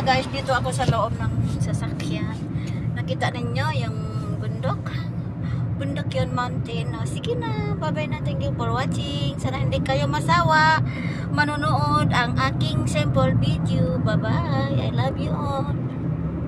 guys, dito ako sa loob ng sasakyan. Nakita ninyo yung bundok. Bundok yun, mountain. O, sige na, bye-bye na. Thank you for watching. Sana hindi kayo masawa manonood ang aking sample video. Bye-bye.